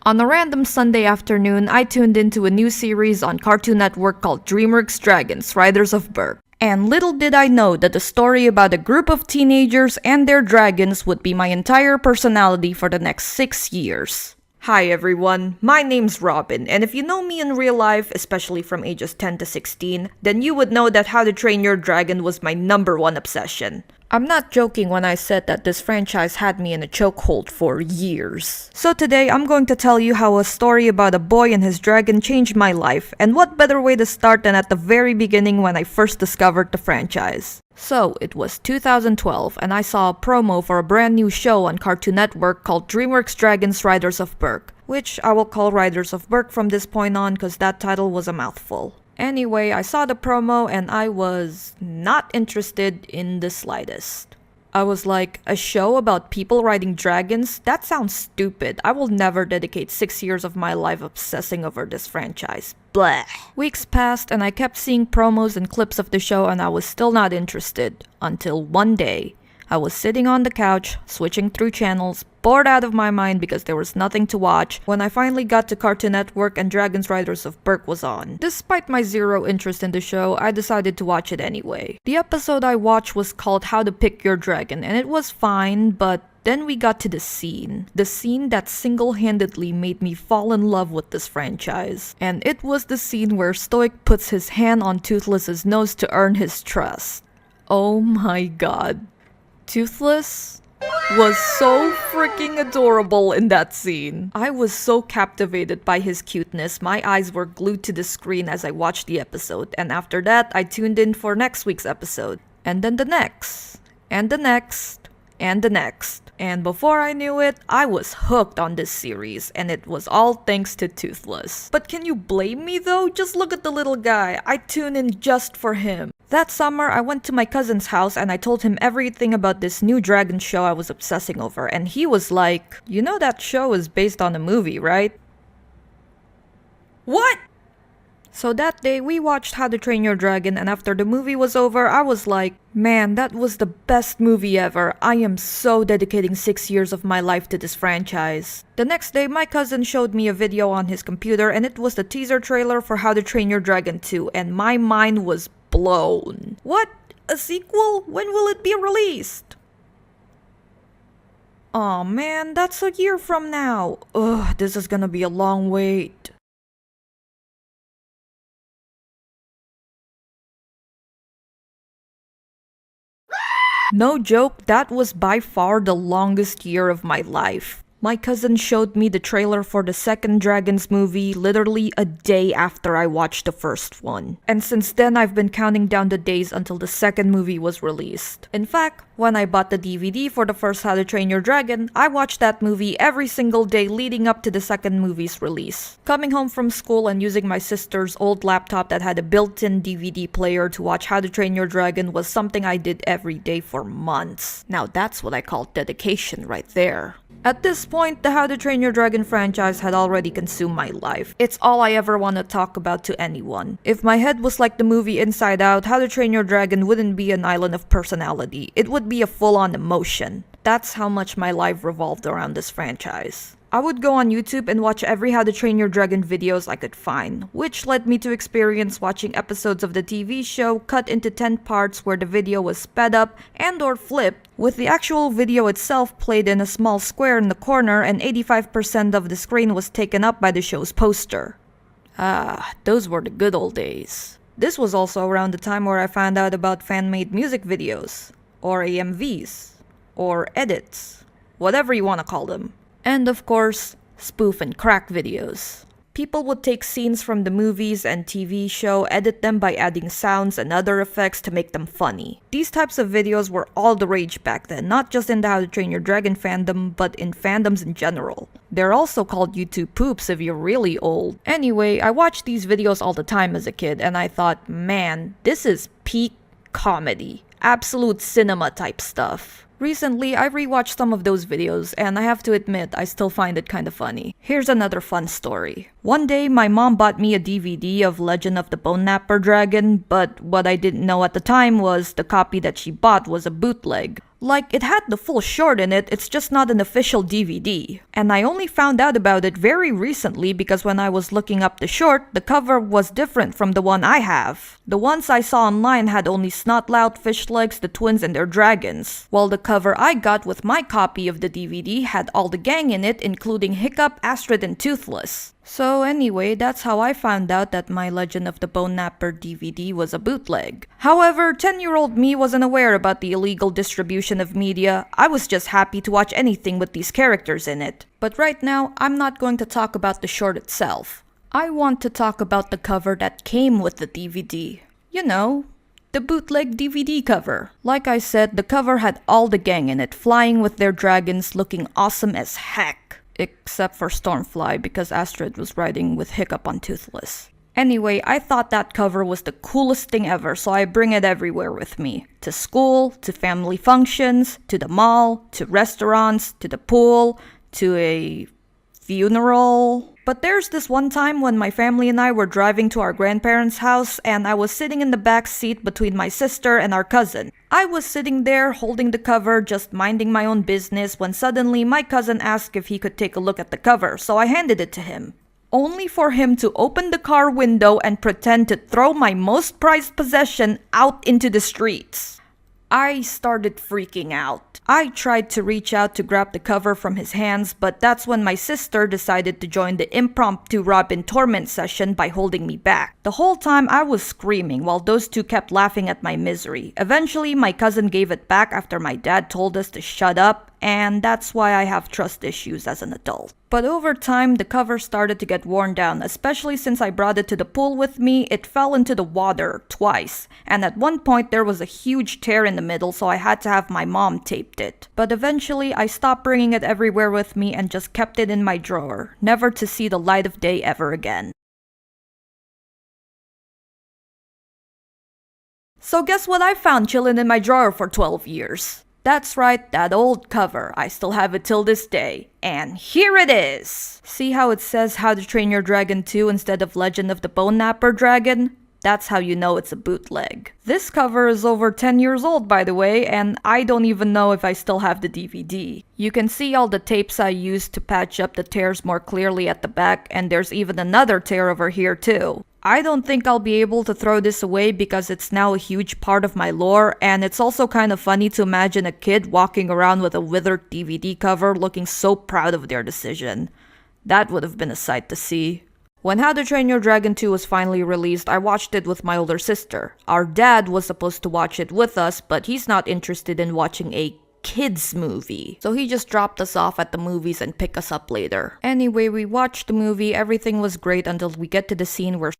On a random Sunday afternoon, I tuned into a new series on Cartoon Network called DreamWorks Dragons, Riders of Berk. And little did I know that the story about a group of teenagers and their dragons would be my entire personality for the next 6 years. Hi everyone, my name's Robin, and if you know me in real life, especially from ages 10 to 16, then you would know that How to Train Your Dragon was my #1 obsession. I'm not joking when I said that this franchise had me in a chokehold for years. So today, I'm going to tell you how a story about a boy and his dragon changed my life, and what better way to start than at the very beginning when I first discovered the franchise. So, it was 2012, and I saw a promo for a brand new show on Cartoon Network called DreamWorks Dragons Riders of Berk, which I will call Riders of Berk from this point on because that title was a mouthful. Anyway, I saw the promo and I was not interested in the slightest. I was like, a show about people riding dragons? That sounds stupid. I will never dedicate 6 years of my life obsessing over this franchise. Bleh. Weeks passed and I kept seeing promos and clips of the show and I was still not interested. Until one day, I was sitting on the couch, switching through channels, bored out of my mind because there was nothing to watch, when I finally got to Cartoon Network and Dragons Riders of Berk was on. Despite my zero interest in the show, I decided to watch it anyway. The episode I watched was called How to Pick Your Dragon, and it was fine, but then we got to the scene. The scene that single-handedly made me fall in love with this franchise. And it was the scene where Stoic puts his hand on Toothless's nose to earn his trust. Oh my god. Toothless was so freaking adorable in that scene. I was so captivated by his cuteness, my eyes were glued to the screen as I watched the episode, and after that, I tuned in for next week's episode. And then the next. And the next. And the next. And before I knew it, I was hooked on this series, and it was all thanks to Toothless. But can you blame me though? Just look at the little guy. I tuned in just for him. That summer, I went to my cousin's house and I told him everything about this new dragon show I was obsessing over, and he was like, "You know that show is based on a movie, right?" What? So that day, we watched How to Train Your Dragon, and after the movie was over, I was like, man, that was the best movie ever. I am so dedicating 6 years of my life to this franchise. The next day, my cousin showed me a video on his computer, and it was the teaser trailer for How to Train Your Dragon 2, and my mind was blown. What? A sequel? When will it be released? Aw man, that's a year from now. Ugh, this is gonna be a long wait. No joke, that was by far the longest year of my life. My cousin showed me the trailer for the second Dragons movie literally a day after I watched the first one. And since then, I've been counting down the days until the second movie was released. In fact, when I bought the DVD for the first How to Train Your Dragon, I watched that movie every single day leading up to the second movie's release. Coming home from school and using my sister's old laptop that had a built-in DVD player to watch How to Train Your Dragon was something I did every day for months. Now that's what I call dedication right there. At this point, the How to Train Your Dragon franchise had already consumed my life. It's all I ever want to talk about to anyone. If my head was like the movie Inside Out, How to Train Your Dragon wouldn't be an island of personality. It would be a full-on emotion. That's how much my life revolved around this franchise. I would go on YouTube and watch every How to Train Your Dragon videos I could find, which led me to experience watching episodes of the TV show cut into 10 parts where the video was sped up and or flipped, with the actual video itself played in a small square in the corner and 85% of the screen was taken up by the show's poster. Ah, those were the good old days. This was also around the time where I found out about fan-made music videos, or AMVs, or edits, whatever you want to call them. And of course, spoof and crack videos. People would take scenes from the movies and TV show, edit them by adding sounds and other effects to make them funny. These types of videos were all the rage back then, not just in the How to Train Your Dragon fandom, but in fandoms in general. They're also called YouTube poops if you're really old. Anyway, I watched these videos all the time as a kid, and I thought, man, this is peak comedy. Absolute cinema type stuff. Recently, I rewatched some of those videos, and I have to admit, I still find it kinda funny. Here's another fun story. One day, my mom bought me a DVD of Legend of the Bone Napper Dragon, but what I didn't know at the time was the copy that she bought was a bootleg. Like, it had the full short in it, it's just not an official DVD. And I only found out about it very recently because when I was looking up the short, the cover was different from the one I have. The ones I saw online had only Snotlout, Fishlegs, the twins, and their dragons, while the cover I got with my copy of the DVD had all the gang in it, including Hiccup, Astrid, and Toothless. So anyway, that's how I found out that my Legend of the Bone Napper DVD was a bootleg. However, 10-year-old me wasn't aware about the illegal distribution of media. I was just happy to watch anything with these characters in it. But right now, I'm not going to talk about the short itself. I want to talk about the cover that came with the DVD. You know, the bootleg DVD cover. Like I said, the cover had all the gang in it, flying with their dragons, looking awesome as heck. Except for Stormfly, because Astrid was riding with Hiccup on Toothless. Anyway, I thought that cover was the coolest thing ever, so I bring it everywhere with me. To school, to family functions, to the mall, to restaurants, to the pool, to a funeral. But there's this one time when my family and I were driving to our grandparents' house and I was sitting in the back seat between my sister and our cousin. I was sitting there holding the cover, just minding my own business, when suddenly my cousin asked if he could take a look at the cover, so I handed it to him. Only for him to open the car window and pretend to throw my most prized possession out into the streets. I started freaking out. I tried to reach out to grab the cover from his hands, but that's when my sister decided to join the impromptu Robin torment session by holding me back. The whole time I was screaming while those two kept laughing at my misery. Eventually, my cousin gave it back after my dad told us to shut up, and that's why I have trust issues as an adult. But over time, the cover started to get worn down, especially since I brought it to the pool with me. It fell into the water twice, and at one point there was a huge tear in the middle, so I had to have my mom taped it. But eventually, I stopped bringing it everywhere with me and just kept it in my drawer, never to see the light of day ever again. So guess what I found chillin' in my drawer for 12 years? That's right, that old cover. I still have it till this day. And here it is! See how it says How to Train Your Dragon 2 instead of Legend of the Bone Napper Dragon? That's how you know it's a bootleg. This cover is over 10 years old, by the way, and I don't even know if I still have the DVD. You can see all the tapes I used to patch up the tears more clearly at the back, and there's even another tear over here too. I don't think I'll be able to throw this away because it's now a huge part of my lore, and it's also kind of funny to imagine a kid walking around with a withered DVD cover looking so proud of their decision. That would have been a sight to see. When How to Train Your Dragon 2 was finally released, I watched it with my older sister. Our dad was supposed to watch it with us, but he's not interested in watching a kids movie, so he just dropped us off at the movies and picked us up later. Anyway, we watched the movie, everything was great until we get to the scene where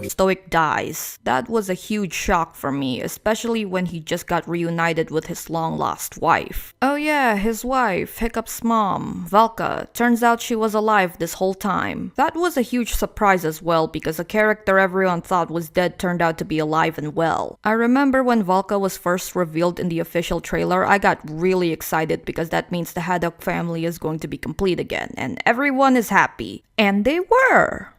Stoic dies. That was a huge shock for me, especially when he just got reunited with his long-lost wife. Oh yeah, his wife, Hiccup's mom, Valka. Turns out she was alive this whole time. That was a huge surprise as well, because a character everyone thought was dead turned out to be alive and well. I remember when Valka was first revealed in the official trailer, I got really excited because that means the Haddock family is going to be complete again, and everyone is happy. And they were!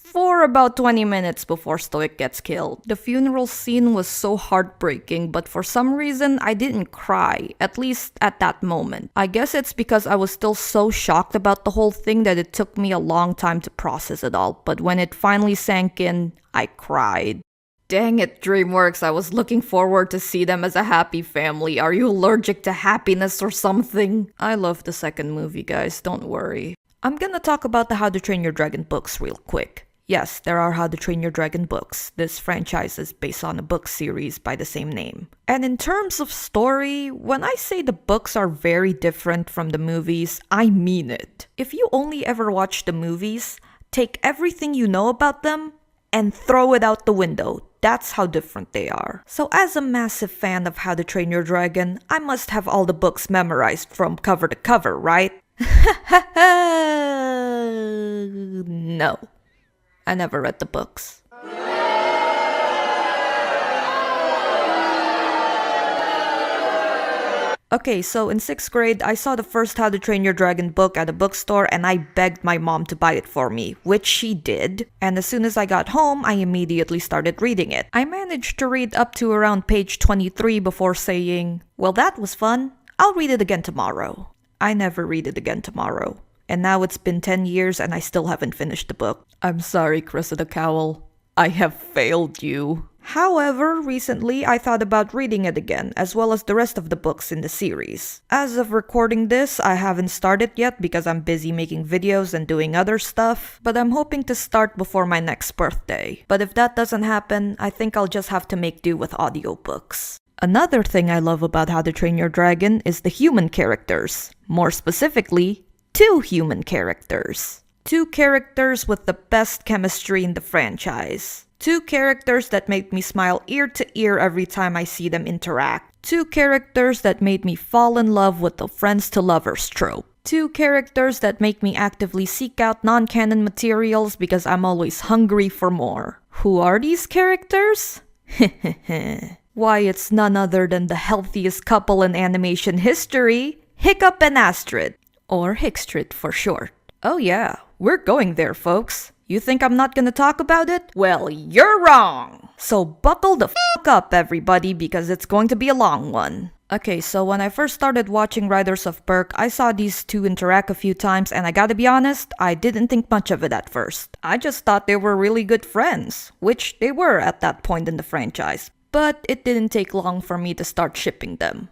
For about 20 minutes before Stoic gets killed. The funeral scene was so heartbreaking, but for some reason I didn't cry, at least at that moment. I guess it's because I was still so shocked about the whole thing that it took me a long time to process it all, but when it finally sank in, I cried. Dang it, DreamWorks, I was looking forward to see them as a happy family. Are you allergic to happiness or something? I love the second movie, guys, don't worry. I'm gonna talk about the How to Train Your Dragon books real quick. Yes, there are How to Train Your Dragon books. This franchise is based on a book series by the same name. And in terms of story, when I say the books are very different from the movies, I mean it. If you only ever watch the movies, take everything you know about them and throw it out the window. That's how different they are. So as a massive fan of How to Train Your Dragon, I must have all the books memorized from cover to cover, right? No. I never read the books. Okay, so in 6th grade, I saw the first How to Train Your Dragon book at a bookstore and I begged my mom to buy it for me, which she did. And as soon as I got home, I immediately started reading it. I managed to read up to around page 23 before saying, well, that was fun. I'll read it again tomorrow. I never read it again tomorrow. And now it's been 10 years and I still haven't finished the book. I'm sorry, Cressida Cowell. I have failed you. However, recently I thought about reading it again, as well as the rest of the books in the series. As of recording this, I haven't started yet because I'm busy making videos and doing other stuff, but I'm hoping to start before my next birthday. But if that doesn't happen, I think I'll just have to make do with audiobooks. Another thing I love about How to Train Your Dragon is the human characters. More specifically, 2 human characters. 2 characters with the best chemistry in the franchise. 2 characters that make me smile ear to ear every time I see them interact. 2 characters that made me fall in love with the friends to lovers trope. 2 characters that make me actively seek out non-canon materials because I'm always hungry for more. Who are these characters? Why, it's none other than the healthiest couple in animation history, Hiccup and Astrid. Or Hickstrid for short. Oh yeah, we're going there, folks. You think I'm not gonna talk about it? Well, you're wrong! So buckle the fuck up, everybody, because it's going to be a long one. Okay, so when I first started watching Riders of Berk, I saw these 2 interact a few times, and I gotta be honest, I didn't think much of it at first. I just thought they were really good friends, which they were at that point in the franchise. But it didn't take long for me to start shipping them.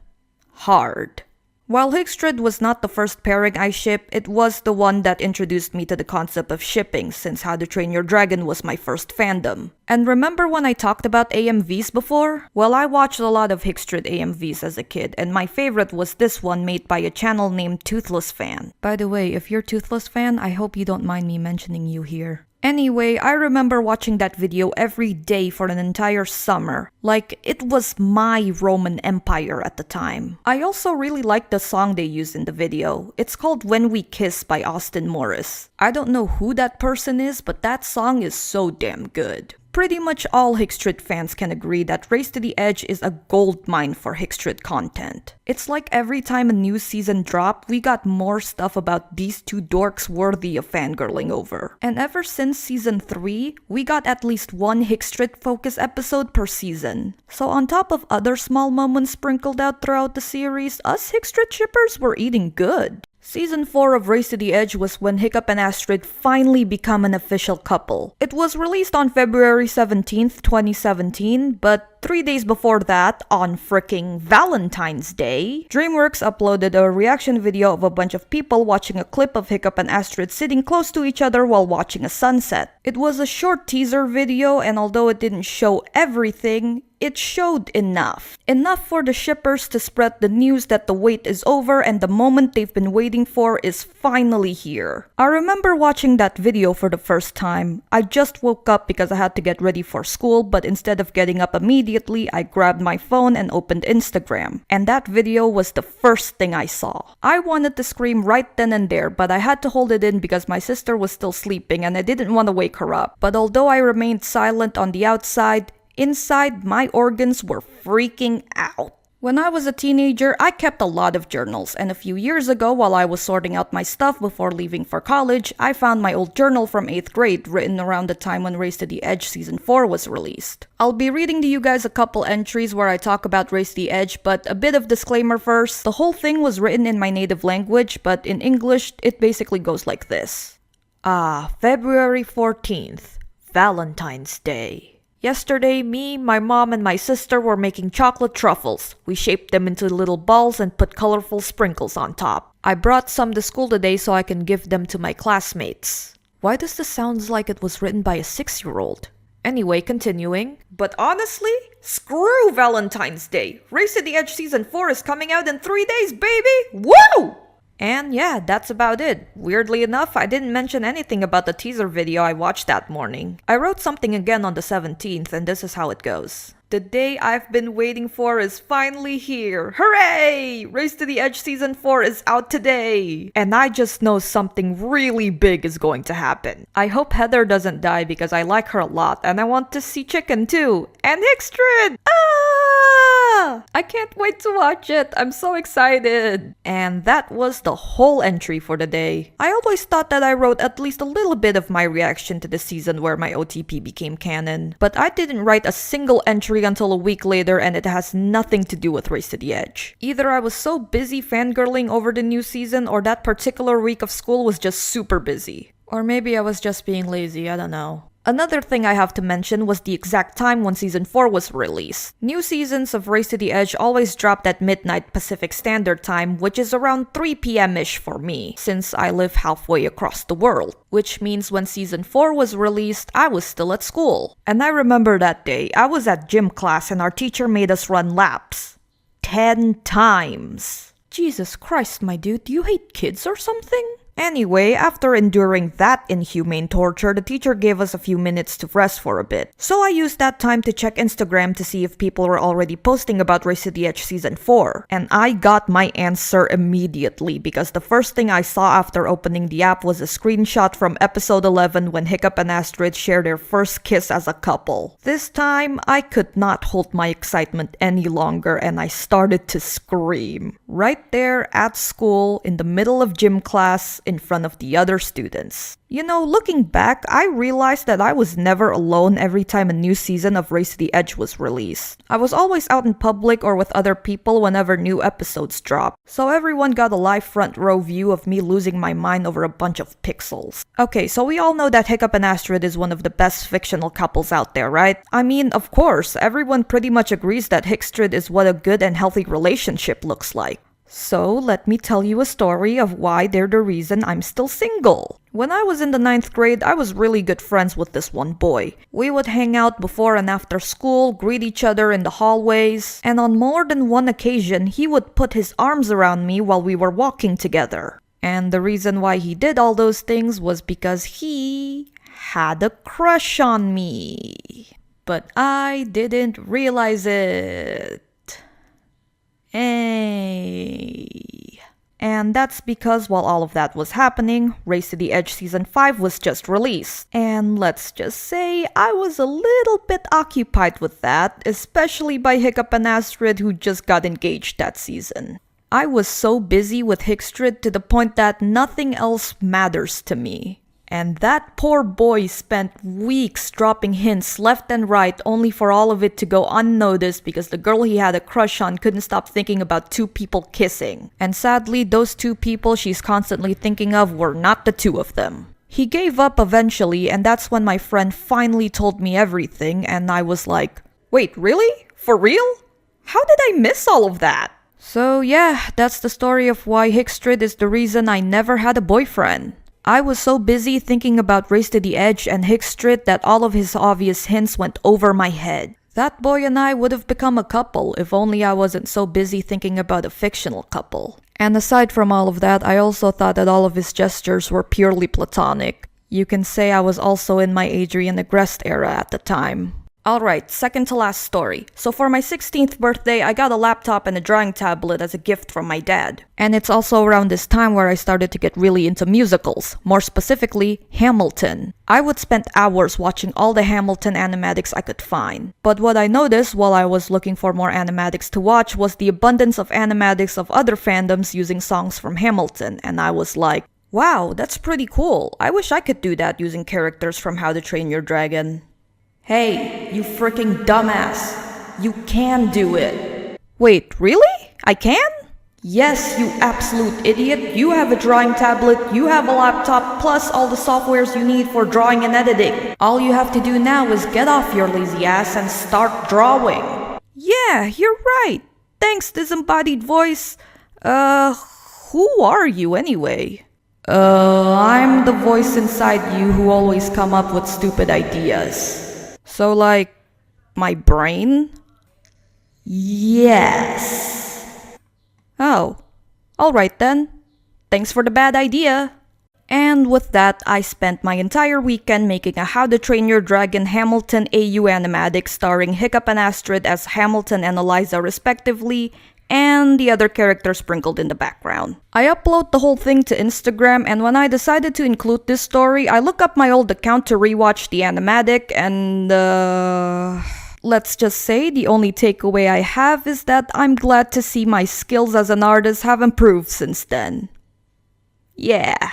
Hard. While Hickstrid was not the first pairing I shipped, it was the one that introduced me to the concept of shipping, since How to Train Your Dragon was my first fandom. And remember when I talked about AMVs before? Well, I watched a lot of Hickstrid AMVs as a kid, and my favorite was this one made by a channel named Toothless Fan. By the way, if you're Toothless Fan, I hope you don't mind me mentioning you here. Anyway, I remember watching that video every day for an entire summer. Like, it was my Roman Empire at the time. I also really liked the song they used in the video. It's called When We Kiss by Austin Morris. I don't know who that person is, but that song is so damn good. Pretty much all Hickstrid fans can agree that Race to the Edge is a goldmine for Hickstrid content. It's like every time a new season dropped, we got more stuff about these 2 dorks worthy of fangirling over. And ever since season 3, we got at least 1 Hickstrid focus episode per season. So on top of other small moments sprinkled out throughout the series, us Hickstrid shippers were eating good. Season 4 of Race to the Edge was when Hiccup and Astrid finally become an official couple. It was released on February 17th, 2017, but 3 days before that, on fricking Valentine's Day, DreamWorks uploaded a reaction video of a bunch of people watching a clip of Hiccup and Astrid sitting close to each other while watching a sunset. It was a short teaser video, and although it didn't show everything, it showed enough. Enough for the shippers to spread the news that the wait is over and the moment they've been waiting for is finally here. I remember watching that video for the first time. I just woke up because I had to get ready for school, but instead of getting up immediately, I grabbed my phone and opened Instagram. And that video was the first thing I saw. I wanted to scream right then and there, but I had to hold it in because my sister was still sleeping and I didn't want to wake her up. But although I remained silent on the outside, inside, my organs were freaking out. When I was a teenager, I kept a lot of journals, and a few years ago, while I was sorting out my stuff before leaving for college, I found my old journal from 8th grade, written around the time when Race to the Edge Season 4 was released. I'll be reading to you guys a couple entries where I talk about Race to the Edge, but a bit of disclaimer first. The whole thing was written in my native language, but in English, it basically goes like this. February 14th, Valentine's Day. Yesterday, me, my mom, and my sister were making chocolate truffles. We shaped them into little balls and put colorful sprinkles on top. I brought some to school today so I can give them to my classmates. Why does this sound like it was written by a 6-year-old? Anyway, continuing. But honestly, screw Valentine's Day. Race to the Edge Season 4 is coming out in 3 days, baby! Woo! And yeah, that's about it. Weirdly enough, I didn't mention anything about the teaser video I watched that morning. I wrote something again on the 17th, and this is how it goes. The day I've been waiting for is finally here. Hooray! Race to the Edge Season 4 is out today. And I just know something really big is going to happen. I hope Heather doesn't die because I like her a lot, and I want to see Chicken too. And Hickstrid! Ah! I can't wait to watch it. I'm so excited. And that was the whole entry for the day. I always thought that I wrote at least a little bit of my reaction to the season where my OTP became canon. But I didn't write a single entry until a week later, and it has nothing to do with Race to the Edge. Either I was so busy fangirling over the new season, or that particular week of school was just super busy. Or maybe I was just being lazy, I don't know. Another thing I have to mention was the exact time when Season 4 was released. New seasons of Race to the Edge always dropped at midnight Pacific Standard Time, which is around 3 p.m.-ish for me, since I live halfway across the world. Which means when Season 4 was released, I was still at school. And I remember that day, I was at gym class and our teacher made us run laps. 10 times. Jesus Christ, my dude, do you hate kids or something? Anyway, after enduring that inhumane torture, the teacher gave us a few minutes to rest for a bit. So I used that time to check Instagram to see if people were already posting about Race to the Edge Season 4. And I got my answer immediately, because the first thing I saw after opening the app was a screenshot from episode 11 when Hiccup and Astrid share their first kiss as a couple. This time, I could not hold my excitement any longer and I started to scream. Right there at school, in the middle of gym class, in front of the other students. You know, looking back, I realized that I was never alone every time a new season of Race to the Edge was released. I was always out in public or with other people whenever new episodes dropped, so everyone got a live front row view of me losing my mind over a bunch of pixels. Okay, so we all know that Hiccup and Astrid is one of the best fictional couples out there, right? I mean, of course, everyone pretty much agrees that Hickstrid is what a good and healthy relationship looks like. So, let me tell you a story of why they're the reason I'm still single. When I was in the 9th grade, I was really good friends with this one boy. We would hang out before and after school, greet each other in the hallways, and on more than one occasion, he would put his arms around me while we were walking together. And the reason why he did all those things was because he had a crush on me. But I didn't realize it. Hey. And that's because while all of that was happening, Race to the Edge Season 5 was just released. And let's just say I was a little bit occupied with that, especially by Hiccup and Astrid, who just got engaged that season. I was so busy with Hickstrid to the point that nothing else matters to me. And that poor boy spent weeks dropping hints left and right only for all of it to go unnoticed because the girl he had a crush on couldn't stop thinking about two people kissing. And sadly, those two people she's constantly thinking of were not the two of them. He gave up eventually, and that's when my friend finally told me everything, and I was like, wait, really? For real? How did I miss all of that? So yeah, that's the story of why Hickstrid is the reason I never had a boyfriend. I was so busy thinking about Race to the Edge and Hickstrid that all of his obvious hints went over my head. That boy and I would have become a couple if only I wasn't so busy thinking about a fictional couple. And aside from all of that, I also thought that all of his gestures were purely platonic. You can say I was also in my Adrian Agreste era at the time. Alright, second to last story. So for my 16th birthday, I got a laptop and a drawing tablet as a gift from my dad. And it's also around this time where I started to get really into musicals, more specifically, Hamilton. I would spend hours watching all the Hamilton animatics I could find. But what I noticed while I was looking for more animatics to watch was the abundance of animatics of other fandoms using songs from Hamilton, and I was like, wow, that's pretty cool. I wish I could do that using characters from How to Train Your Dragon. Hey, you freaking dumbass. You can do it. Wait, really? I can? Yes, you absolute idiot. You have a drawing tablet, you have a laptop, plus all the softwares you need for drawing and editing. All you have to do now is get off your lazy ass and start drawing. Yeah, you're right. Thanks, disembodied voice. Who are you anyway? I'm the voice inside you who always come up with stupid ideas. So, like, my brain? Yes. Oh, alright then. Thanks for the bad idea. And with that, I spent my entire weekend making a How to Train Your Dragon Hamilton AU animatic starring Hiccup and Astrid as Hamilton and Eliza respectively, and the other characters sprinkled in the background. I upload the whole thing to Instagram, and when I decided to include this story, I look up my old account to rewatch the animatic, and let's just say the only takeaway I have is that I'm glad to see my skills as an artist have improved since then. Yeah.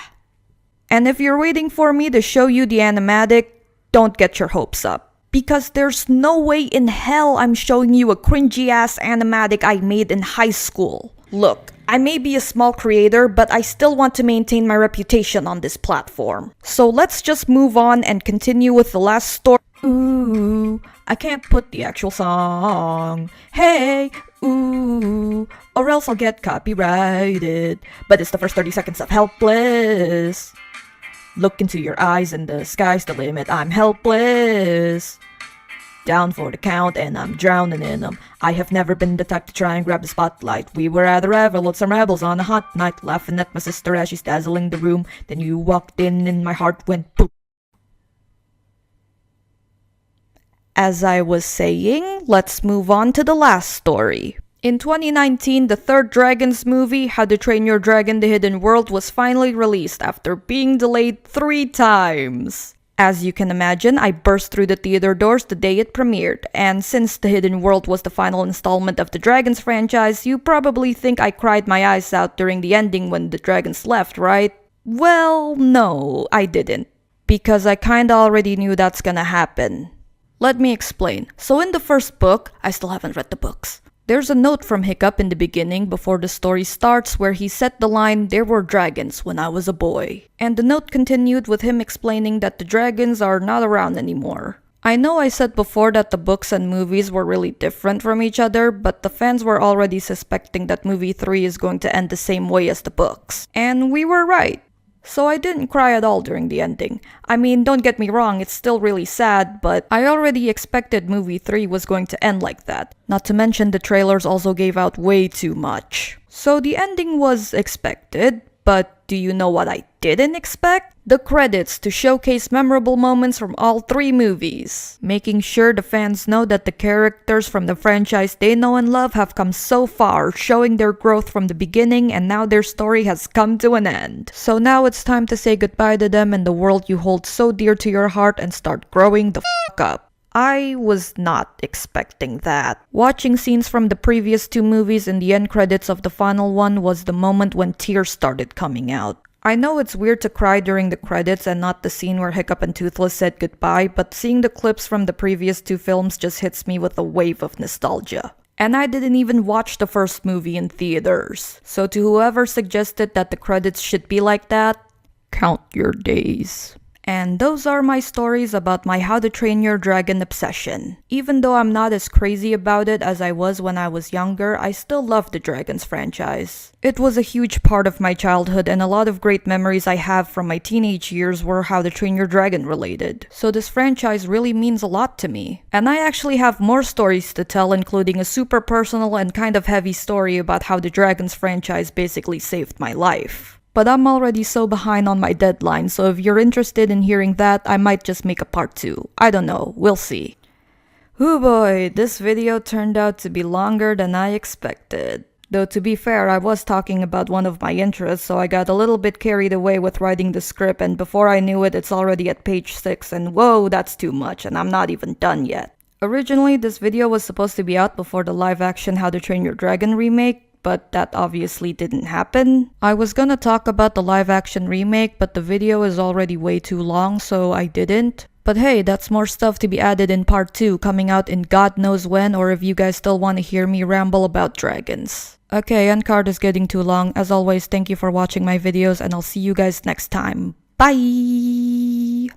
And if you're waiting for me to show you the animatic, don't get your hopes up. Because there's no way in hell I'm showing you a cringy ass animatic I made in high school. Look, I may be a small creator, but I still want to maintain my reputation on this platform. So let's just move on and continue with the last story. Ooh, I can't put the actual song. Hey, ooh, or else I'll get copyrighted. But it's the first 30 seconds of Helpless. Look into your eyes and the sky's the limit. I'm helpless. Down for the count and I'm drowning in them. I have never been the type to try and grab the spotlight. We were at a revel with some rebels on a hot night, laughing at my sister as she's dazzling the room. Then you walked in and my heart went boop. As I was saying, let's move on to the last story. In 2019, the third Dragons movie, How to Train Your Dragon: The Hidden World, was finally released after being delayed 3 times. As you can imagine, I burst through the theater doors the day it premiered, and since The Hidden World was the final installment of the Dragons franchise, you probably think I cried my eyes out during the ending when the dragons left, right? Well, no, I didn't. Because I kinda already knew that's gonna happen. Let me explain. So in the first book, I still haven't read the books. There's a note from Hiccup in the beginning before the story starts where he said the line, "There were dragons when I was a boy." And the note continued with him explaining that the dragons are not around anymore. I know I said before that the books and movies were really different from each other, but the fans were already suspecting that movie 3 is going to end the same way as the books. And we were right. So I didn't cry at all during the ending. I mean, don't get me wrong, it's still really sad, but I already expected movie 3 was going to end like that. Not to mention the trailers also gave out way too much. So the ending was expected, but do you know what I didn't expect? The credits to showcase memorable moments from all 3 movies, making sure the fans know that the characters from the franchise they know and love have come so far, showing their growth from the beginning and now their story has come to an end. So now it's time to say goodbye to them and the world you hold so dear to your heart and start growing the f*** up. I was not expecting that. Watching scenes from the previous 2 movies in the end credits of the final one was the moment when tears started coming out. I know it's weird to cry during the credits and not the scene where Hiccup and Toothless said goodbye, but seeing the clips from the previous 2 films just hits me with a wave of nostalgia. And I didn't even watch the first movie in theaters. So to whoever suggested that the credits should be like that, count your days. And those are my stories about my How to Train Your Dragon obsession. Even though I'm not as crazy about it as I was when I was younger, I still love the Dragons franchise. It was a huge part of my childhood and a lot of great memories I have from my teenage years were How to Train Your Dragon related. So this franchise really means a lot to me. And I actually have more stories to tell, including a super personal and kind of heavy story about how the Dragons franchise basically saved my life. But I'm already so behind on my deadline, so if you're interested in hearing that, I might just make a part 2. I don't know, we'll see. Oh boy, this video turned out to be longer than I expected. Though to be fair, I was talking about one of my interests, so I got a little bit carried away with writing the script, and before I knew it, it's already at page 6, and whoa, that's too much, and I'm not even done yet. Originally, this video was supposed to be out before the live-action How to Train Your Dragon remake, but that obviously didn't happen. I was gonna talk about the live-action remake, but the video is already way too long, so I didn't. But hey, that's more stuff to be added in part 2, coming out in God knows when, or if you guys still want to hear me ramble about dragons. Okay, end card is getting too long. As always, thank you for watching my videos, and I'll see you guys next time. Bye!